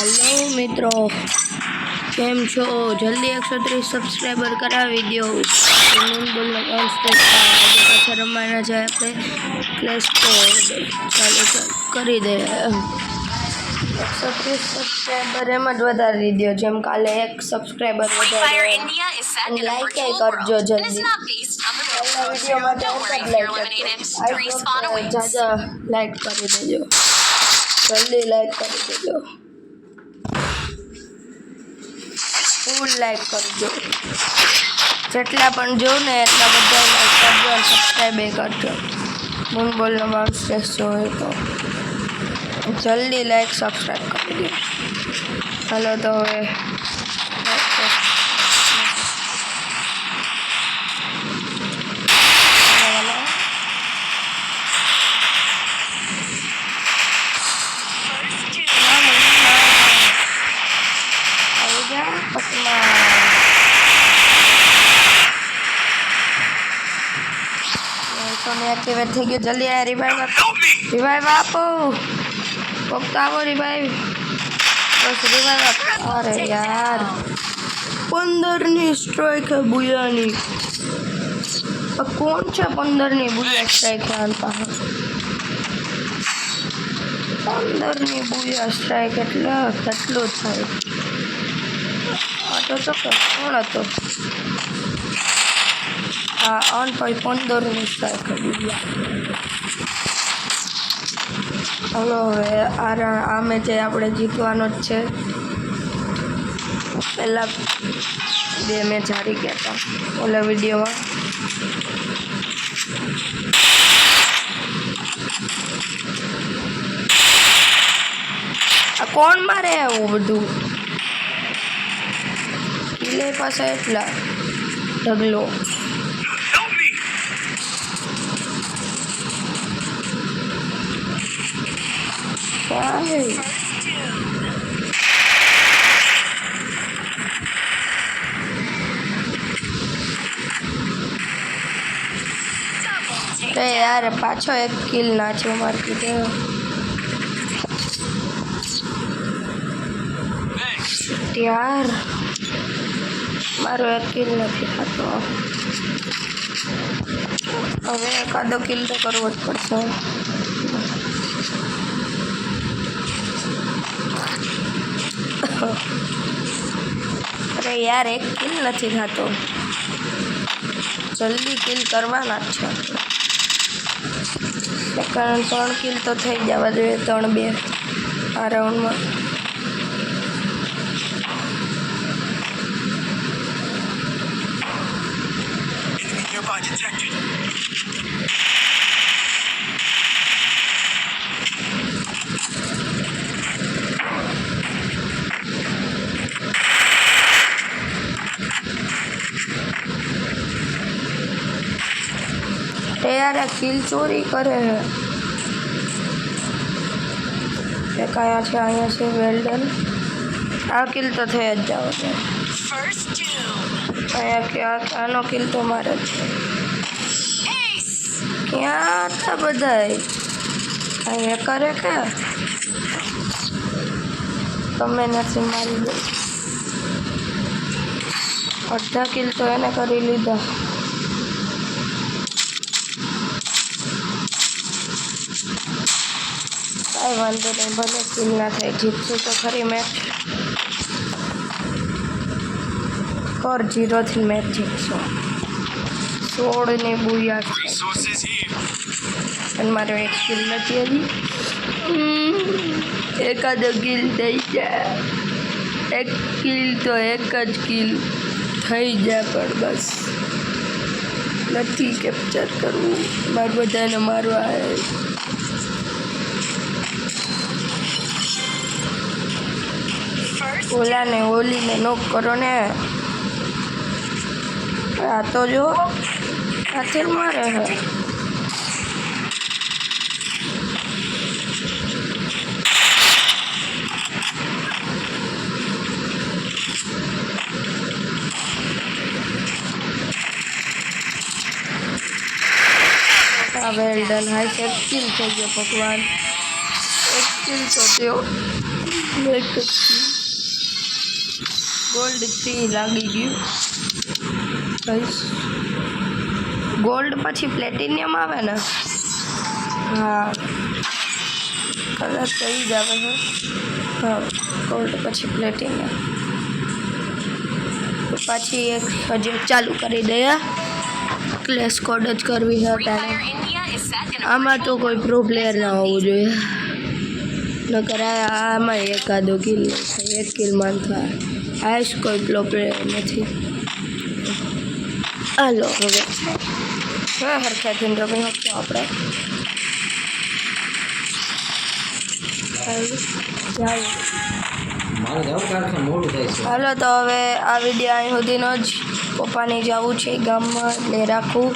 Hello मित्रों, केम छो? जल्दी 130 सब्सक्राइबर करावी दो। पाछा रमवाना છે આપણે પ્લે સ્ટોર। ચાલો કરી દે 130 સબસ્ક્રાઇબર એમ જ વધારી દો, જેમ કાલે 1 સબસ્ક્રાઇબર વધારે અને લાઈક કરજો જલ્દી। વિડીયો માટે જાજા લાઈક કરી દેજો, જલ્દી લાઈક કરી દેજો, ફૂલ લાઈક કરજો। જેટલા પણ જો ને એટલા બધા લાઈક કરજો અને સબસ્ક્રાઈબ કરજો। મૂન બોલનો માઉસ ટેસ્ટ હોય તો જલ્દી લાઈક સબસ્ક્રાઈબ કરી દો। ચાલો તો હવે एक्टिवेट થઈ ગયો। જલ્દી આ રિવાઇવ આપો, ફક્ત આવો રિવાઇવ, બસ રિવાઇવ આપો। અરે યાર 15 ની સ્ટ્રાઇક है बुयानी। कौन છે 15 ની बुया स्ट्राइक है? आनता 15 ની बुया स्ट्राइक એટલે કેટલું થાય? આ તો કોણ હતો? हाँ 15 ની સ્ટ્રાઇક है बुया। હલો હવે આ મેચ આપણે જીતવાનો જ છે। પહેલા 2 મેચ હારી ગયા હતા ઓલા વિડીયોમાં। આ કોણ મારે આવું બધું? કિલે પાસે એટલા ઢગલો क्या है? अरे यार पाछो एक किल नाचो मार के यार, मारो एक किल नहीं खातो। હવે એકાદો કિલ તો કરવો જ પડશે। अरे यार एक किल नहीं थातो, जल्दी किल करवाना જ છે। સેકન્ડ 3 કિલ તો થઈ જવા જોઈએ, 3-2 આ રાઉન્ડમાં। यार किल चोरी करे है। एक आया से वेल्डन आ किल तो थे जाओ क्या आनो किल तो मारे क्या था बधाई अँ करे क्या तमे नहीं मारी दे। अर्धा किल तो एने करी लीधा। वांधो नहीं, भले किल ना थे, जीतशू तो खरी मैच। कर 0 थी मैच जीतशू। 16 ने बुया मारो एक किल नहीं अभी। एकादो किल थी जाए, एक किल तो एक ज किल थी जाए, पर बस नहीं कैप्चर करवू। मार बधाने मारवा है। ओला ने ओली ने नोक करो ने। आ तो जो हाथे मारे है। Well done. हाई से किल थे गयो भगवान, एक किल तो दो। ગોલ્ડ 3 લાગી ગયું ગાઈસ. ગોલ્ડ પછી પ્લેટિનિયમ આવે ને? હા કદાચ તો ઈ જ આવે છે. હા ગોલ્ડ પછી પ્લેટિનિયમ. તો પાછી એક હજી ચાલુ કરી દઈએ. ક્લેશ કોડ જ કરવી છે ત્યારે. આમાં તો કોઈ પ્રો પ્લેયર ના હોવું જોઈએ, નકર આમાં એકાદો કિલ થાય, એક કિલમાં થાય. આઈશ કોઈ પ્રો પ્લેયર નથી. હાલો હવે હરખાથી રમી શકીએ આપણે. હાલો તો હવે આ વિડીયો અહીં સુધીનો જ. પપ્પાને જવું છે ગામમાં એટલે રાખું.